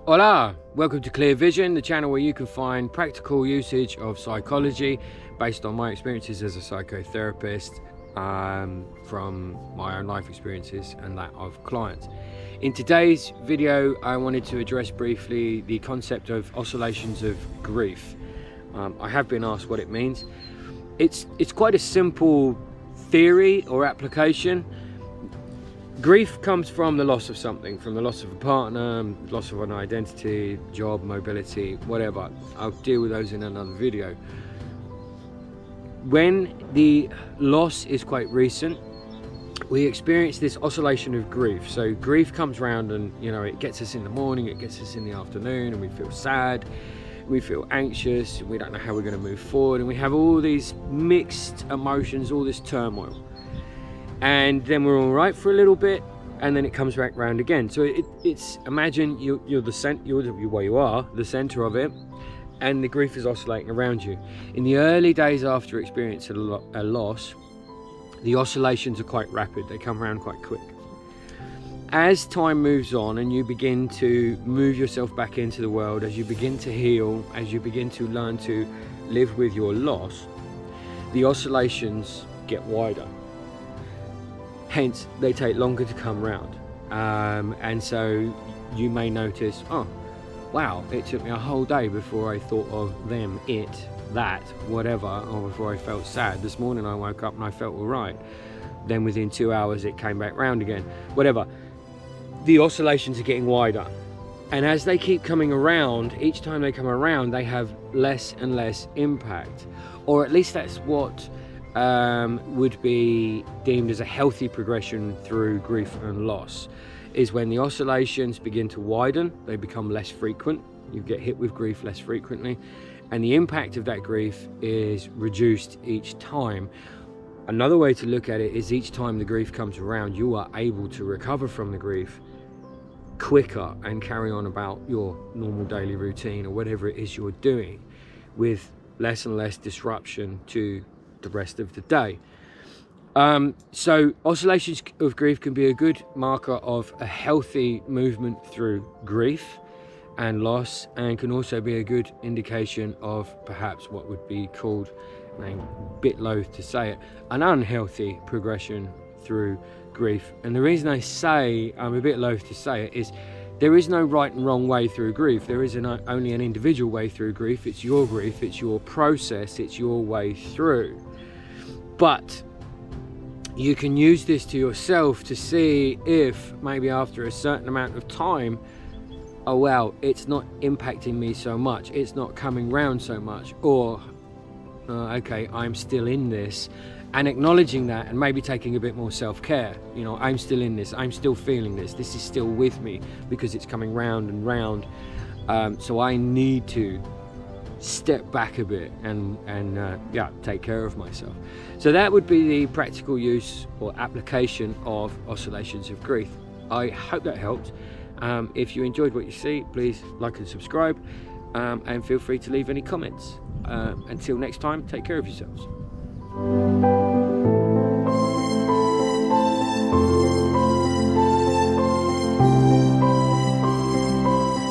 Hola, welcome to Clear Vision, the channel where you can find practical usage of psychology based on my experiences as a psychotherapist, from my own life experiences and that of clients. In today's video, I wanted to address briefly the concept of oscillations of grief. I have been asked what it means. It's quite a simple theory or application. Grief comes from the loss of something, from the loss of a partner, loss of an identity, job, mobility, whatever. I'll deal with those in another video. When the loss is quite recent, we experience this oscillation of grief. So grief comes around and, it gets us in the morning, it gets us in the afternoon, and we feel sad, we feel anxious, we don't know how we're going to move forward, and we have all these mixed emotions, all this turmoil. And then we're all right for a little bit, and then it comes back round again. So it's imagine you're where you are, the center of it, and the grief is oscillating around you. In the early days after experiencing a loss, the oscillations are quite rapid. They come around quite quick. As time moves on and you begin to move yourself back into the world, as you begin to heal, as you begin to learn to live with your loss, the oscillations get wider. Hence, they take longer to come round. And so you may notice, oh, wow, it took me a whole day before I thought of them, it, that, whatever, or before I felt sad. This morning I woke up and I felt all right. Then within 2 hours it came back round again, whatever. The oscillations are getting wider. And as they keep coming around, each time they come around, they have less and less impact. Or at least that's what would be deemed as a healthy progression through grief and loss, is when the oscillations begin to widen, they become less frequent, you get hit with grief less frequently, and the impact of that grief is reduced each time. Another way to look at it is each time the grief comes around, you are able to recover from the grief quicker and carry on about your normal daily routine or whatever it is you're doing with less and less disruption to the rest of the day. So oscillations of grief can be a good marker of a healthy movement through grief and loss, and can also be a good indication of perhaps what would be called, I'm a bit loath to say it, an unhealthy progression through grief. And the reason I say I'm a bit loath to say it is there is no right and wrong way through grief. There is only an individual way through grief. It's your grief, it's your process, it's your way through. But you can use this to yourself to see if maybe after a certain amount of time, oh wow, it's not impacting me so much, it's not coming round so much, or okay, I'm still in this, and acknowledging that and maybe taking a bit more self-care. I'm still in this, I'm still feeling this is still with me because it's coming round and round, so I need to step back a bit and take care of myself. So that would be the practical use or application of oscillations of grief. I hope that helped. If you enjoyed what you see, please like and subscribe, and feel free to leave any comments. Until next time, take care of yourselves.